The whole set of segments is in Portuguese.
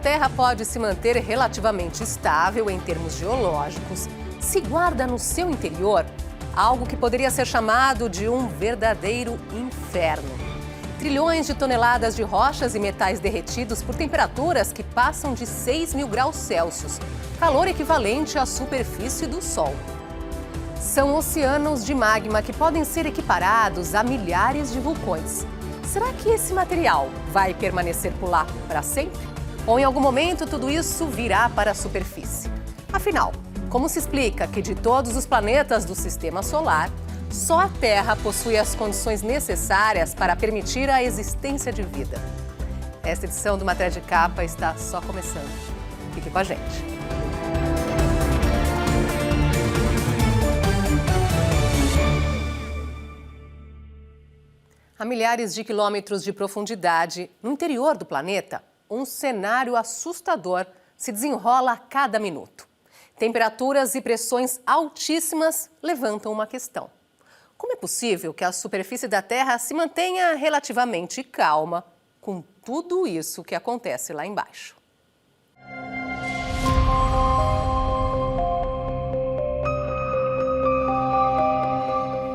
Terra pode se manter relativamente estável em termos geológicos se guarda no seu interior algo que poderia ser chamado de um verdadeiro inferno. Trilhões de toneladas de rochas e metais derretidos por temperaturas que passam de 6.000 graus Celsius, calor equivalente à superfície do Sol. São oceanos de magma que podem ser equiparados a milhares de vulcões. Será que esse material vai permanecer por lá para sempre? Ou em algum momento tudo isso virá para a superfície? Afinal, como se explica que de todos os planetas do Sistema Solar, só a Terra possui as condições necessárias para permitir a existência de vida? Esta edição do Matéria de Capa está só começando. Fique com a gente. A milhares de quilômetros de profundidade, no interior do planeta, um cenário assustador se desenrola a cada minuto. Temperaturas e pressões altíssimas levantam uma questão. Como é possível que a superfície da Terra se mantenha relativamente calma com tudo isso que acontece lá embaixo?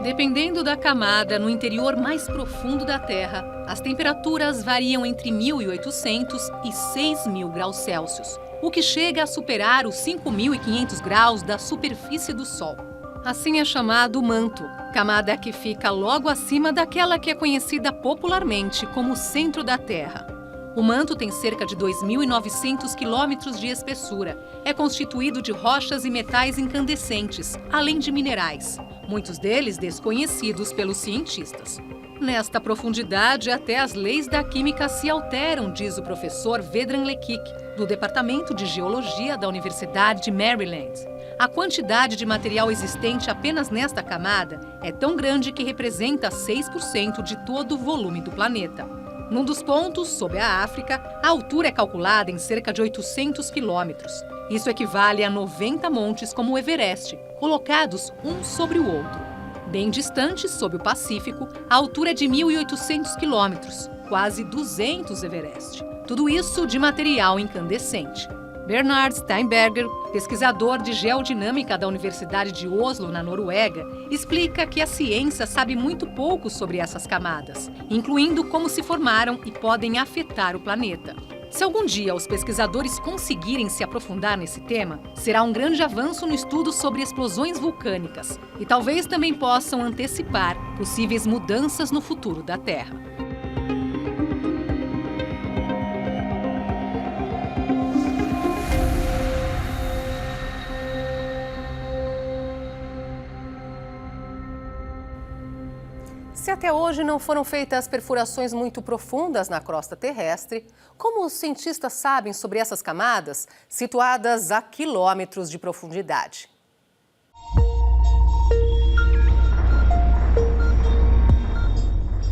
Dependendo da camada no interior mais profundo da Terra, as temperaturas variam entre 1.800 e 6.000 graus Celsius, o que chega a superar os 5.500 graus da superfície do Sol. Assim é chamado manto, camada que fica logo acima daquela que é conhecida popularmente como centro da Terra. O manto tem cerca de 2.900 quilômetros de espessura. É constituído de rochas e metais incandescentes, além de minerais, muitos deles desconhecidos pelos cientistas. Nesta profundidade, até as leis da química se alteram, diz o professor Vedran Lekic, do Departamento de Geologia da Universidade de Maryland. A quantidade de material existente apenas nesta camada é tão grande que representa 6% de todo o volume do planeta. Num dos pontos, sob a África, a altura é calculada em cerca de 800 quilômetros. Isso equivale a 90 montes como o Everest, colocados um sobre o outro. Bem distante, sob o Pacífico, a altura é de 1.800 quilômetros, quase 200 Everest. Tudo isso de material incandescente. Bernard Steinberger, pesquisador de geodinâmica da Universidade de Oslo, na Noruega, explica que a ciência sabe muito pouco sobre essas camadas, incluindo como se formaram e podem afetar o planeta. Se algum dia os pesquisadores conseguirem se aprofundar nesse tema, será um grande avanço no estudo sobre explosões vulcânicas e talvez também possam antecipar possíveis mudanças no futuro da Terra. Se até hoje não foram feitas perfurações muito profundas na crosta terrestre, como os cientistas sabem sobre essas camadas situadas a quilômetros de profundidade?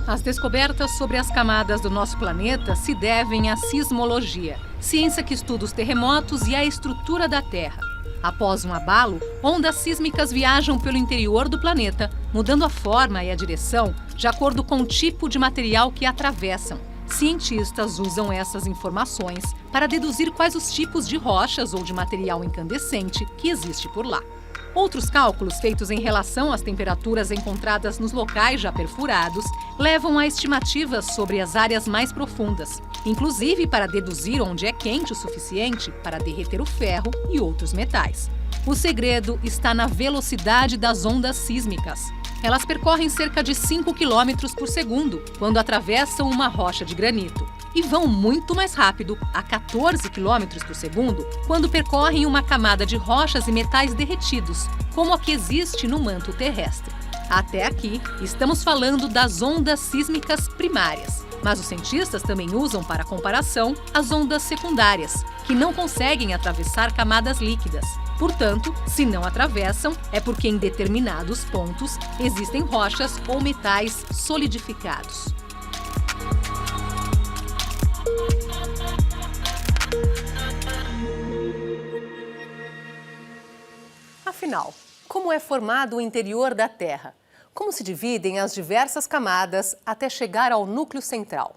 As descobertas sobre as camadas do nosso planeta se devem à sismologia, ciência que estuda os terremotos e a estrutura da Terra. Após um abalo, ondas sísmicas viajam pelo interior do planeta, mudando a forma e a direção de acordo com o tipo de material que atravessam. Cientistas usam essas informações para deduzir quais os tipos de rochas ou de material incandescente que existe por lá. Outros cálculos feitos em relação às temperaturas encontradas nos locais já perfurados levam a estimativas sobre as áreas mais profundas, inclusive para deduzir onde é quente o suficiente para derreter o ferro e outros metais. O segredo está na velocidade das ondas sísmicas. Elas percorrem cerca de 5 km por segundo quando atravessam uma rocha de granito e vão muito mais rápido, a 14 km por segundo, quando percorrem uma camada de rochas e metais derretidos, como a que existe no manto terrestre. Até aqui, estamos falando das ondas sísmicas primárias, mas os cientistas também usam para comparação as ondas secundárias, que não conseguem atravessar camadas líquidas. Portanto, se não atravessam, é porque em determinados pontos existem rochas ou metais solidificados. Afinal, como é formado o interior da Terra? Como se dividem as diversas camadas até chegar ao núcleo central?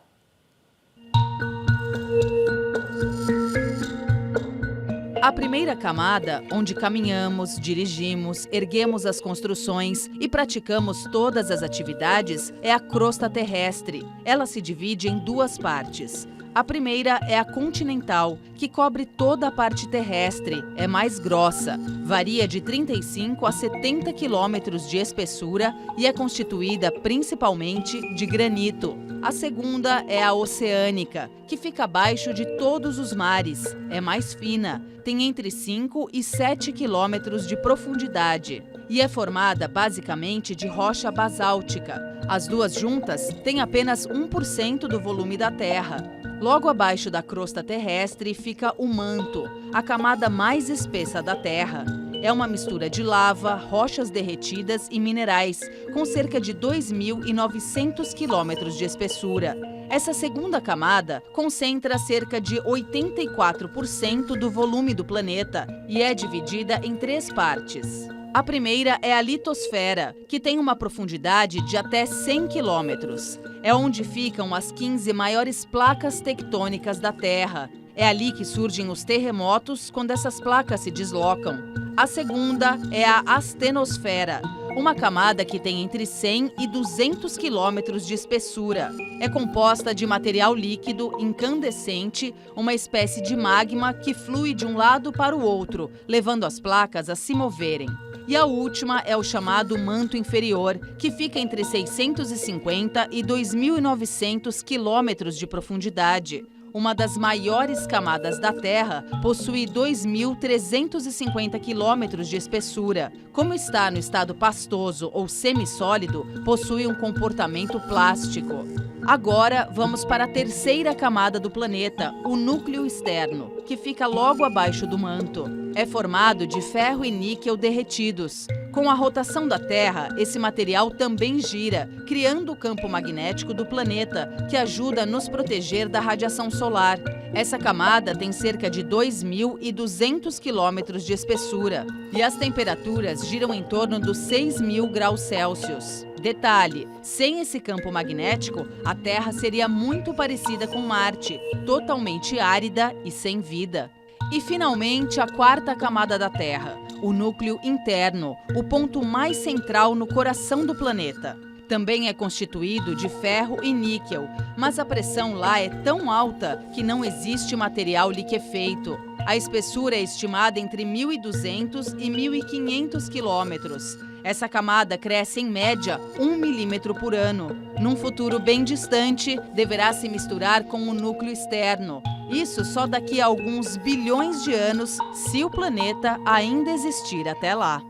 A primeira camada, onde caminhamos, dirigimos, erguemos as construções e praticamos todas as atividades, é a crosta terrestre. Ela se divide em duas partes. A primeira é a continental, que cobre toda a parte terrestre, é mais grossa, varia de 35 a 70 quilômetros de espessura e é constituída principalmente de granito. A segunda é a oceânica, que fica abaixo de todos os mares, é mais fina, tem entre 5 e 7 quilômetros de profundidade e é formada basicamente de rocha basáltica. As duas juntas têm apenas 1% do volume da Terra. Logo abaixo da crosta terrestre fica o manto, a camada mais espessa da Terra. É uma mistura de lava, rochas derretidas e minerais, com cerca de 2.900 quilômetros de espessura. Essa segunda camada concentra cerca de 84% do volume do planeta e é dividida em três partes. A primeira é a litosfera, que tem uma profundidade de até 100 quilômetros. É onde ficam as 15 maiores placas tectônicas da Terra. É ali que surgem os terremotos quando essas placas se deslocam. A segunda é a astenosfera, uma camada que tem entre 100 e 200 quilômetros de espessura. É composta de material líquido incandescente, uma espécie de magma que flui de um lado para o outro, levando as placas a se moverem. E a última é o chamado manto inferior, que fica entre 650 e 2.900 quilômetros de profundidade. Uma das maiores camadas da Terra, possui 2.350 quilômetros de espessura. Como está no estado pastoso ou semissólido, possui um comportamento plástico. Agora, vamos para a terceira camada do planeta, o núcleo externo, que fica logo abaixo do manto. É formado de ferro e níquel derretidos. Com a rotação da Terra, esse material também gira, criando o campo magnético do planeta, que ajuda a nos proteger da radiação solar. Essa camada tem cerca de 2.200 quilômetros de espessura e as temperaturas giram em torno dos 6.000 graus Celsius. Detalhe, sem esse campo magnético, a Terra seria muito parecida com Marte, totalmente árida e sem vida. E, finalmente, a quarta camada da Terra, o núcleo interno, o ponto mais central no coração do planeta. Também é constituído de ferro e níquel, mas a pressão lá é tão alta que não existe material liquefeito. A espessura é estimada entre 1.200 e 1.500 quilômetros. Essa camada cresce em média 1 milímetro por ano. Num futuro bem distante, deverá se misturar com o núcleo externo. Isso só daqui a alguns bilhões de anos, se o planeta ainda existir até lá.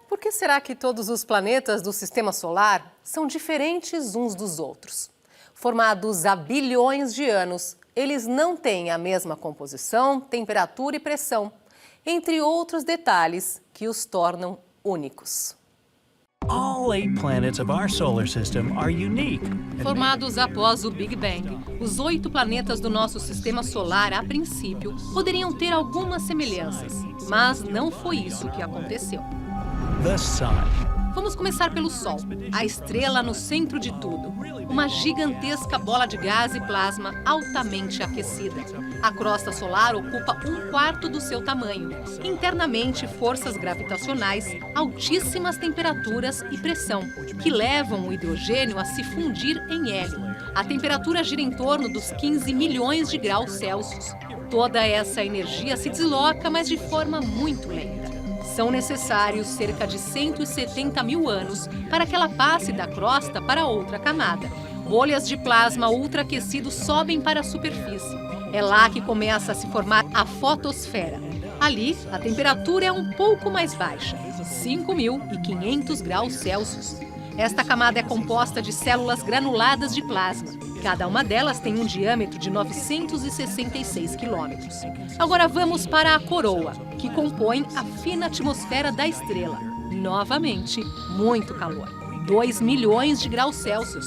Por que será que todos os planetas do Sistema Solar são diferentes uns dos outros? Formados há bilhões de anos, eles não têm a mesma composição, temperatura e pressão, entre outros detalhes que os tornam únicos. All 8 planets of our solar system are unique. Formados após o Big Bang, os 8 planetas do nosso sistema solar, a princípio, poderiam ter algumas semelhanças, mas não foi isso que aconteceu. The Sun. Vamos começar pelo Sol, a estrela no centro de tudo. Uma gigantesca bola de gás e plasma altamente aquecida. A crosta solar ocupa 1/4 do seu tamanho. Internamente, forças gravitacionais, altíssimas temperaturas e pressão, que levam o hidrogênio a se fundir em hélio. A temperatura gira em torno dos 15 milhões de graus Celsius. Toda essa energia se desloca, mas de forma muito lenta. São necessários cerca de 170 mil anos para que ela passe da crosta para outra camada. Bolhas de plasma ultraaquecido sobem para a superfície. É lá que começa a se formar a fotosfera. Ali, a temperatura é um pouco mais baixa, 5.500 graus Celsius. Esta camada é composta de células granuladas de plasma. Cada uma delas tem um diâmetro de 966 quilômetros. Agora vamos para a coroa, que compõe a fina atmosfera da estrela. Novamente, muito calor. 2 milhões de graus Celsius.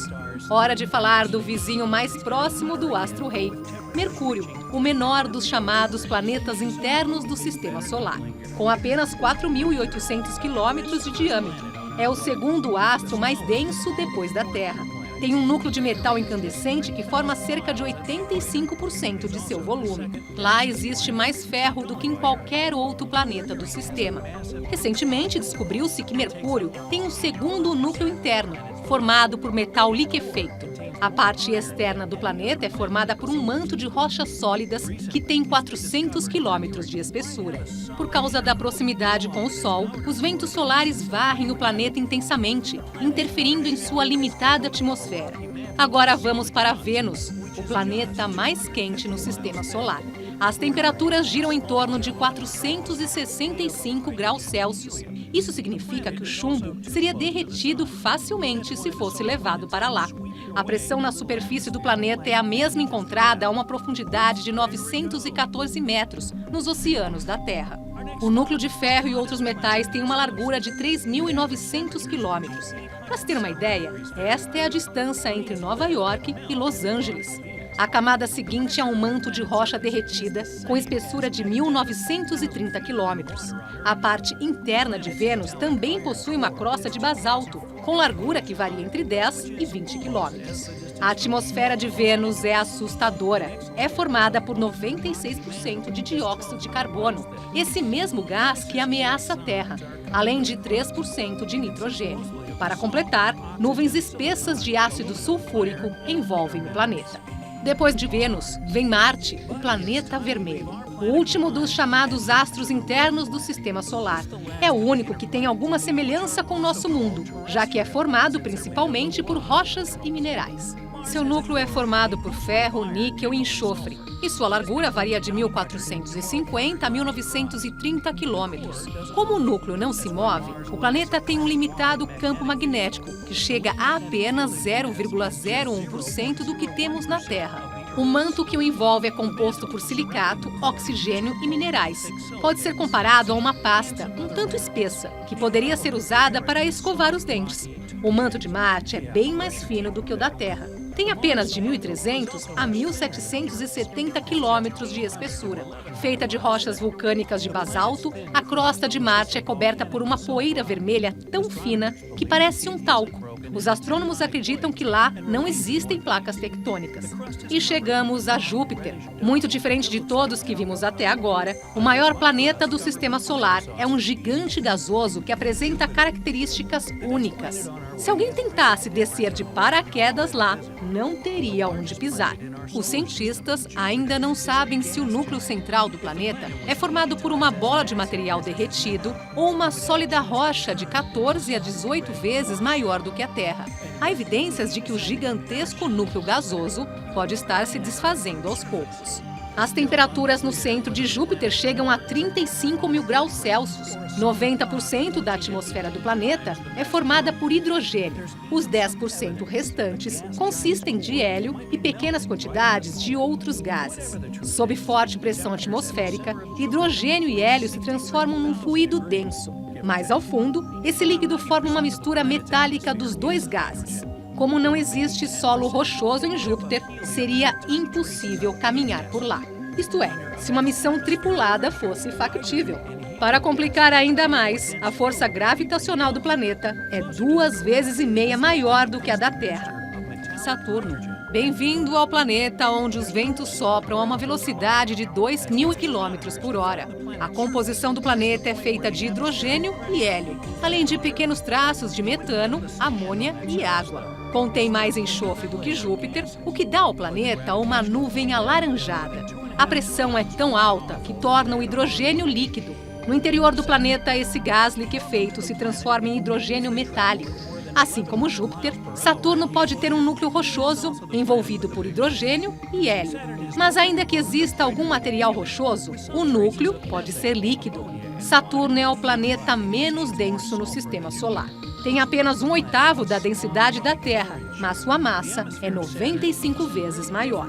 Hora de falar do vizinho mais próximo do astro-rei, Mercúrio, o menor dos chamados planetas internos do Sistema Solar, com apenas 4.800 quilômetros de diâmetro. É o segundo astro mais denso depois da Terra. tem um núcleo de metal incandescente que forma cerca de 85% de seu volume. Lá existe mais ferro do que em qualquer outro planeta do sistema. Recentemente descobriu-se que Mercúrio tem um segundo núcleo interno, formado por metal liquefeito. A parte externa do planeta é formada por um manto de rochas sólidas que tem 400 quilômetros de espessura. Por causa da proximidade com o Sol, os ventos solares varrem o planeta intensamente, interferindo em sua limitada atmosfera. Agora vamos para Vênus, o planeta mais quente no sistema solar. As temperaturas giram em torno de 465 graus Celsius. Isso significa que o chumbo seria derretido facilmente se fosse levado para lá. A pressão na superfície do planeta é a mesma encontrada a uma profundidade de 914 metros nos oceanos da Terra. O núcleo de ferro e outros metais tem uma largura de 3.900 quilômetros. Para se ter uma ideia, esta é a distância entre Nova York e Los Angeles. A camada seguinte é um manto de rocha derretida com espessura de 1.930 quilômetros. A parte interna de Vênus também possui uma crosta de basalto, com largura que varia entre 10 e 20 quilômetros. A atmosfera de Vênus é assustadora. É formada por 96% de dióxido de carbono, esse mesmo gás que ameaça a Terra, além de 3% de nitrogênio. Para completar, nuvens espessas de ácido sulfúrico envolvem o planeta. Depois de Vênus, vem Marte, o planeta vermelho. O último dos chamados astros internos do Sistema Solar. É o único que tem alguma semelhança com o nosso mundo, já que é formado principalmente por rochas e minerais. Seu núcleo é formado por ferro, níquel e enxofre, e sua largura varia de 1.450 a 1.930 quilômetros. Como o núcleo não se move, o planeta tem um limitado campo magnético, que chega a apenas 0,01% do que temos na Terra. O manto que o envolve é composto por silicato, oxigênio e minerais. Pode ser comparado a uma pasta um tanto espessa, que poderia ser usada para escovar os dentes. O manto de Marte é bem mais fino do que o da Terra. Tem apenas de 1.300 a 1.770 quilômetros de espessura. Feita de rochas vulcânicas de basalto, a crosta de Marte é coberta por uma poeira vermelha tão fina que parece um talco. Os astrônomos acreditam que lá não existem placas tectônicas. E chegamos a Júpiter. Muito diferente de todos que vimos até agora, o maior planeta do Sistema Solar é um gigante gasoso que apresenta características únicas. Se alguém tentasse descer de paraquedas lá, não teria onde pisar. Os cientistas ainda não sabem se o núcleo central do planeta é formado por uma bola de material derretido ou uma sólida rocha de 14 a 18 vezes maior do que a Terra. Há evidências de que o gigantesco núcleo gasoso pode estar se desfazendo aos poucos. As temperaturas no centro de Júpiter chegam a 35 mil graus Celsius. 90% da atmosfera do planeta é formada por hidrogênio. Os 10% restantes consistem de hélio e pequenas quantidades de outros gases. Sob forte pressão atmosférica, hidrogênio e hélio se transformam num fluido denso. Mais ao fundo, esse líquido forma uma mistura metálica dos dois gases. Como não existe solo rochoso em Júpiter, seria impossível caminhar por lá. Isto é, se uma missão tripulada fosse factível. Para complicar ainda mais, a força gravitacional do planeta é 2,5 vezes maior do que a da Terra. Saturno. Bem-vindo ao planeta onde os ventos sopram a uma velocidade de 2.000 km por hora. A composição do planeta é feita de hidrogênio e hélio, além de pequenos traços de metano, amônia e água. Contém mais enxofre do que Júpiter, o que dá ao planeta uma nuvem alaranjada. A pressão é tão alta que torna o hidrogênio líquido. No interior do planeta, esse gás liquefeito se transforma em hidrogênio metálico. Assim como Júpiter, Saturno pode ter um núcleo rochoso envolvido por hidrogênio e hélio. Mas ainda que exista algum material rochoso, o núcleo pode ser líquido. Saturno é o planeta menos denso no Sistema Solar. Tem apenas 1/8 da densidade da Terra, mas sua massa é 95 vezes maior.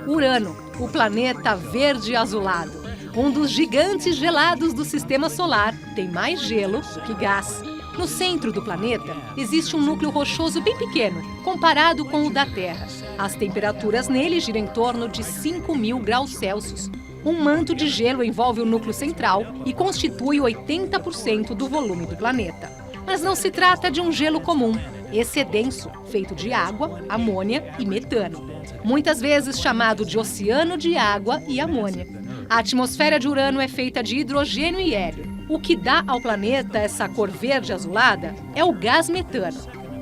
Urano, o planeta verde azulado. Um dos gigantes gelados do Sistema Solar, tem mais gelo do que gás. No centro do planeta, existe um núcleo rochoso bem pequeno, comparado com o da Terra. As temperaturas nele giram em torno de 5.000 graus Celsius. Um manto de gelo envolve o núcleo central e constitui 80% do volume do planeta. Mas não se trata de um gelo comum. Esse é denso, feito de água, amônia e metano. Muitas vezes chamado de oceano de água e amônia. A atmosfera de Urano é feita de hidrogênio e hélio. O que dá ao planeta essa cor verde azulada é o gás metano.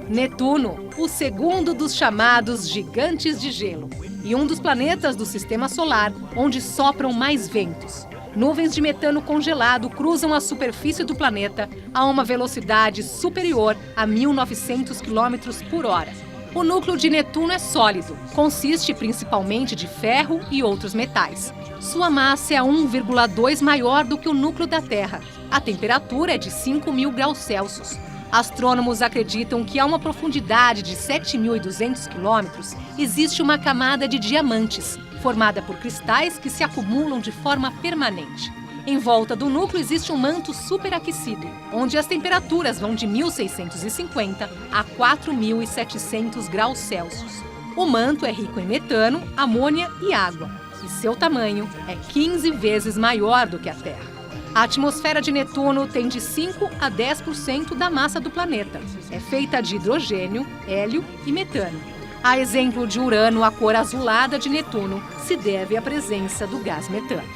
Netuno, o segundo dos chamados gigantes de gelo, e um dos planetas do Sistema Solar onde sopram mais ventos. Nuvens de metano congelado cruzam a superfície do planeta a uma velocidade superior a 1.900 km por hora. O núcleo de Netuno é sólido, consiste principalmente de ferro e outros metais. Sua massa é 1,2 maior do que o núcleo da Terra. A temperatura é de 5.000 graus Celsius. Astrônomos acreditam que a uma profundidade de 7.200 quilômetros existe uma camada de diamantes, formada por cristais que se acumulam de forma permanente. Em volta do núcleo existe um manto superaquecido, onde as temperaturas vão de 1.650 a 4.700 graus Celsius. O manto é rico em metano, amônia e água, e seu tamanho é 15 vezes maior do que a Terra. A atmosfera de Netuno tem de 5 a 10% da massa do planeta. É feita de hidrogênio, hélio e metano. A exemplo de Urano, a cor azulada de Netuno se deve à presença do gás metano.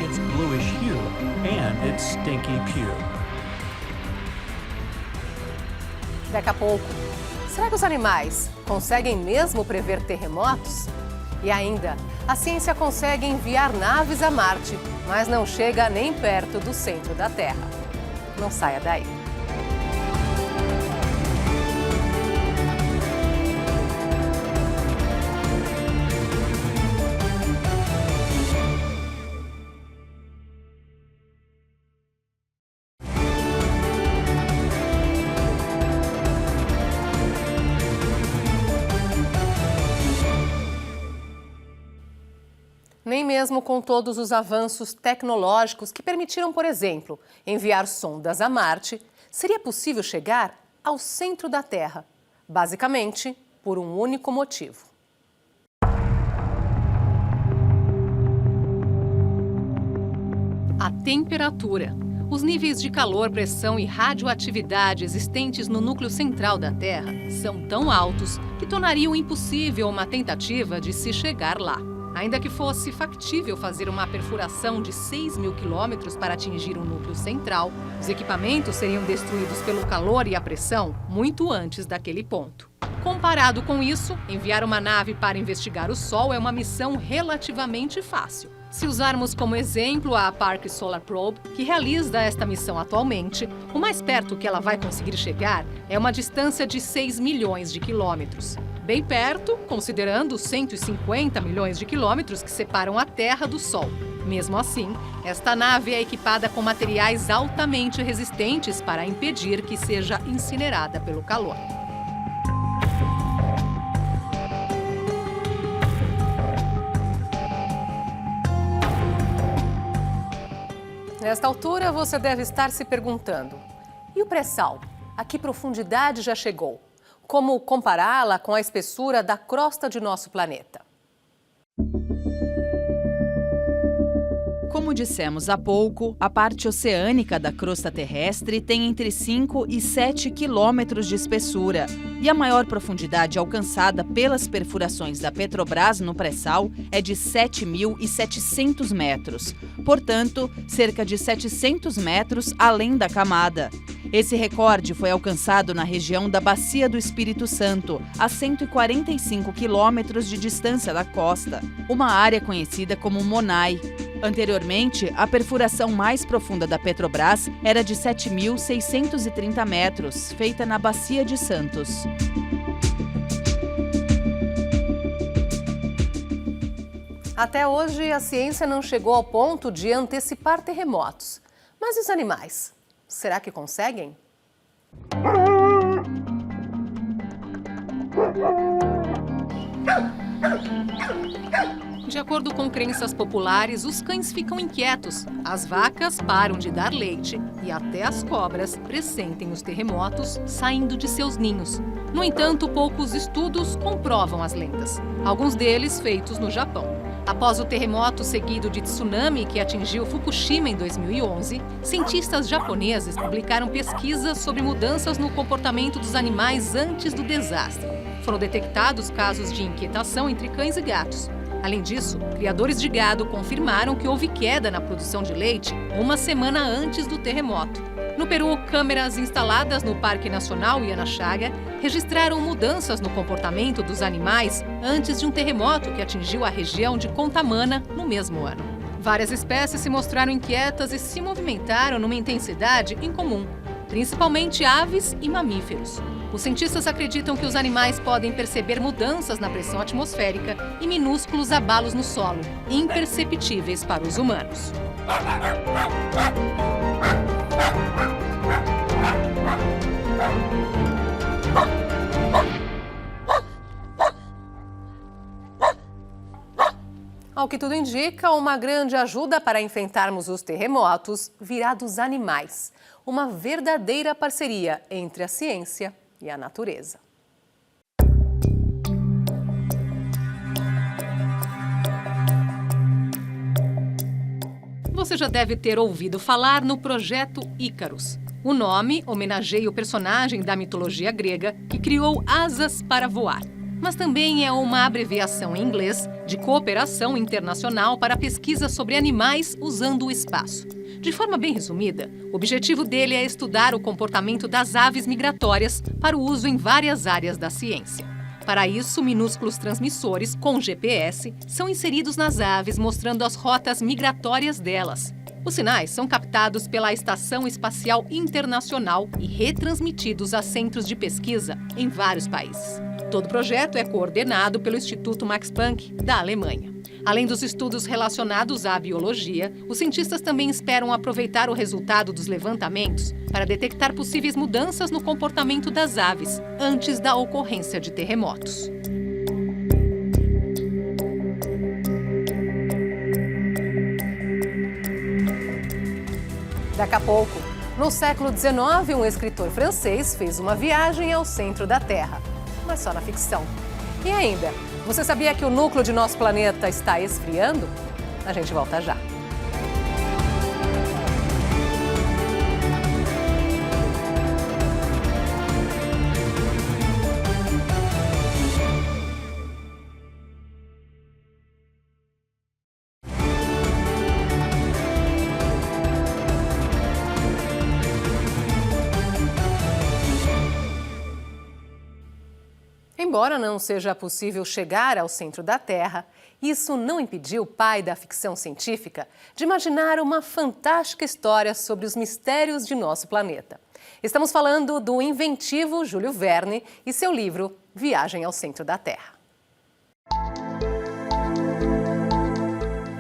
It's bluish hue, and it's stinky pure. Daqui a pouco, será que os animais conseguem mesmo prever terremotos? E ainda, a ciência consegue enviar naves a Marte, mas não chega nem perto do centro da Terra. Não saia daí. Nem mesmo com todos os avanços tecnológicos que permitiram, por exemplo, enviar sondas a Marte, seria possível chegar ao centro da Terra, basicamente por um único motivo. A temperatura. Os níveis de calor, pressão e radioatividade existentes no núcleo central da Terra são tão altos que tornariam impossível uma tentativa de se chegar lá. Ainda que fosse factível fazer uma perfuração de 6.000 quilômetros para atingir o núcleo central, os equipamentos seriam destruídos pelo calor e a pressão muito antes daquele ponto. Comparado com isso, enviar uma nave para investigar o Sol é uma missão relativamente fácil. Se usarmos como exemplo a Parker Solar Probe, que realiza esta missão atualmente, o mais perto que ela vai conseguir chegar é uma distância de 6 milhões de quilômetros. Bem perto, considerando os 150 milhões de quilômetros que separam a Terra do Sol. Mesmo assim, esta nave é equipada com materiais altamente resistentes para impedir que seja incinerada pelo calor. Nesta altura, você deve estar se perguntando: e o pré-sal? A que profundidade já chegou? Como compará-la com a espessura da crosta de nosso planeta? Como dissemos há pouco, a parte oceânica da crosta terrestre tem entre 5 e 7 quilômetros de espessura. E a maior profundidade alcançada pelas perfurações da Petrobras no pré-sal é de 7.700 metros. Portanto, cerca de 700 metros além da camada. Esse recorde foi alcançado na região da Bacia do Espírito Santo, a 145 quilômetros de distância da costa, uma área conhecida como Monai. Anteriormente, a perfuração mais profunda da Petrobras era de 7.630 metros, feita na Bacia de Santos. Até hoje, a ciência não chegou ao ponto de antecipar terremotos. Mas e os animais? Será que conseguem? De acordo com crenças populares, os cães ficam inquietos, as vacas param de dar leite e até as cobras pressentem os terremotos saindo de seus ninhos. No entanto, poucos estudos comprovam as lendas, alguns deles feitos no Japão. Após o terremoto seguido de tsunami que atingiu Fukushima em 2011, cientistas japoneses publicaram pesquisas sobre mudanças no comportamento dos animais antes do desastre. Foram detectados casos de inquietação entre cães e gatos. Além disso, criadores de gado confirmaram que houve queda na produção de leite uma semana antes do terremoto. No Peru, câmeras instaladas no Parque Nacional Yanachaga registraram mudanças no comportamento dos animais antes de um terremoto que atingiu a região de Contamana no mesmo ano. Várias espécies se mostraram inquietas e se movimentaram numa intensidade incomum, principalmente aves e mamíferos. Os cientistas acreditam que os animais podem perceber mudanças na pressão atmosférica e minúsculos abalos no solo, imperceptíveis para os humanos. Ao que tudo indica, uma grande ajuda para enfrentarmos os terremotos virá dos animais. Uma verdadeira parceria entre a ciência e a natureza. Você já deve ter ouvido falar no Projeto Ícaros. O nome homenageia o personagem da mitologia grega que criou asas para voar. Mas também é uma abreviação em inglês de Cooperação Internacional para Pesquisa sobre Animais usando o Espaço. De forma bem resumida, o objetivo dele é estudar o comportamento das aves migratórias para o uso em várias áreas da ciência. Para isso, minúsculos transmissores com GPS são inseridos nas aves, mostrando as rotas migratórias delas. Os sinais são captados pela Estação Espacial Internacional e retransmitidos a centros de pesquisa em vários países. Todo o projeto é coordenado pelo Instituto Max Planck, da Alemanha. Além dos estudos relacionados à biologia, os cientistas também esperam aproveitar o resultado dos levantamentos para detectar possíveis mudanças no comportamento das aves antes da ocorrência de terremotos. Daqui a pouco, no século XIX, um escritor francês fez uma viagem ao centro da Terra, mas só na ficção. E ainda, você sabia que o núcleo de nosso planeta está esfriando? A gente volta já. Embora não seja possível chegar ao centro da Terra, isso não impediu o pai da ficção científica de imaginar uma fantástica história sobre os mistérios de nosso planeta. Estamos falando do inventivo Júlio Verne e seu livro Viagem ao Centro da Terra.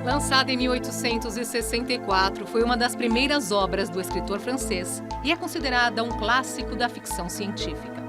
Lançada em 1864, foi uma das primeiras obras do escritor francês e é considerada um clássico da ficção científica.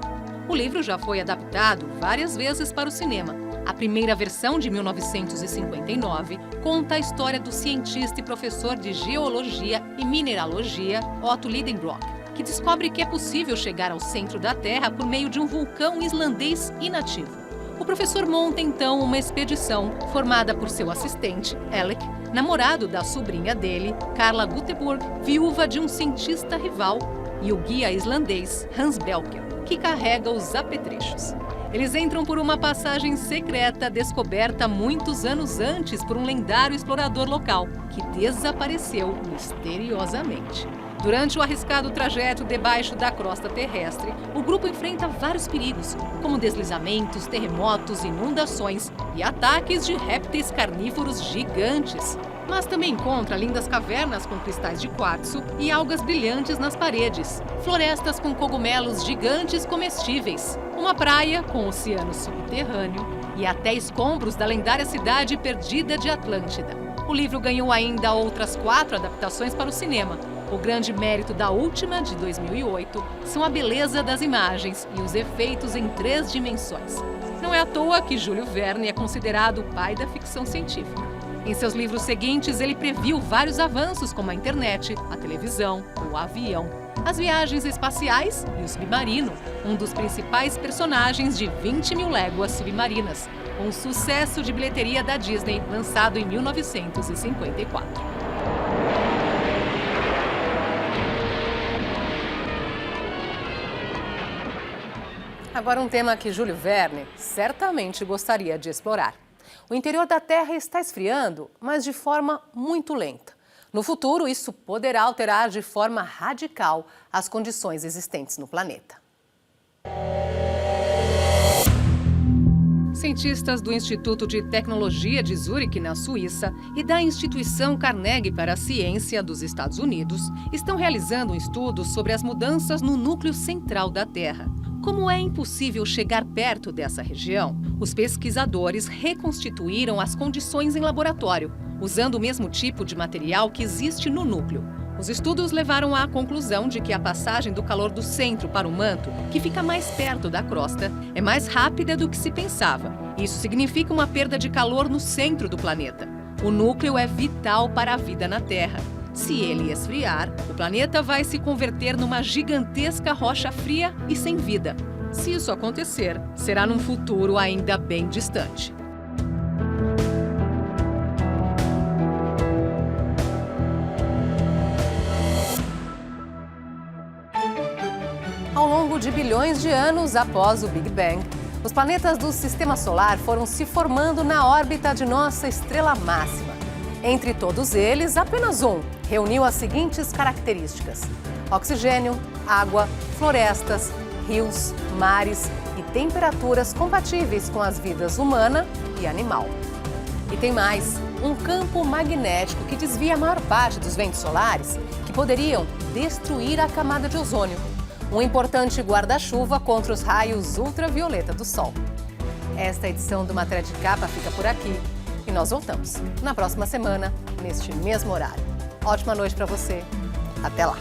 O livro já foi adaptado várias vezes para o cinema. A primeira versão, de 1959, conta a história do cientista e professor de geologia e mineralogia, Otto Lidenbrock, que descobre que é possível chegar ao centro da Terra por meio de um vulcão islandês inativo. O professor monta então uma expedição formada por seu assistente, Alec, namorado da sobrinha dele, Carla Gutenberg, viúva de um cientista rival, e o guia islandês, Hans Belker, que carrega os apetrechos. Eles entram por uma passagem secreta descoberta muitos anos antes por um lendário explorador local, que desapareceu misteriosamente. Durante o arriscado trajeto debaixo da crosta terrestre, o grupo enfrenta vários perigos, como deslizamentos, terremotos, inundações e ataques de répteis carnívoros gigantes. Mas também encontra lindas cavernas com cristais de quartzo e algas brilhantes nas paredes, florestas com cogumelos gigantes comestíveis, uma praia com oceano subterrâneo e até escombros da lendária cidade perdida de Atlântida. O livro ganhou ainda outras 4 adaptações para o cinema. O grande mérito da última, de 2008, são a beleza das imagens e os efeitos em 3 dimensões. Não é à toa que Júlio Verne é considerado o pai da ficção científica. Em seus livros seguintes, ele previu vários avanços como a internet, a televisão, o avião, as viagens espaciais e o submarino, um dos principais personagens de 20 Mil Léguas Submarinas, um sucesso de bilheteria da Disney lançado em 1954. Agora um tema que Júlio Verne certamente gostaria de explorar. O interior da Terra está esfriando, mas de forma muito lenta. No futuro, isso poderá alterar de forma radical as condições existentes no planeta. Cientistas do Instituto de Tecnologia de Zurique, na Suíça, e da Instituição Carnegie para a Ciência dos Estados Unidos estão realizando um estudo sobre as mudanças no núcleo central da Terra. Como é impossível chegar perto dessa região, os pesquisadores reconstituíram as condições em laboratório, usando o mesmo tipo de material que existe no núcleo. Os estudos levaram à conclusão de que a passagem do calor do centro para o manto, que fica mais perto da crosta, é mais rápida do que se pensava. Isso significa uma perda de calor no centro do planeta. O núcleo é vital para a vida na Terra. Se ele esfriar, o planeta vai se converter numa gigantesca rocha fria e sem vida. Se isso acontecer, será num futuro ainda bem distante. Ao longo de bilhões de anos após o Big Bang, os planetas do Sistema Solar foram se formando na órbita de nossa estrela máxima. Entre todos eles, apenas um reuniu as seguintes características: oxigênio, água, florestas, rios, mares e temperaturas compatíveis com as vidas humana e animal. E tem mais, um campo magnético que desvia a maior parte dos ventos solares que poderiam destruir a camada de ozônio. Um importante guarda-chuva contra os raios ultravioleta do Sol. Esta edição do Matéria de Capa fica por aqui. E nós voltamos na próxima semana, neste mesmo horário. Ótima noite para você. Até lá!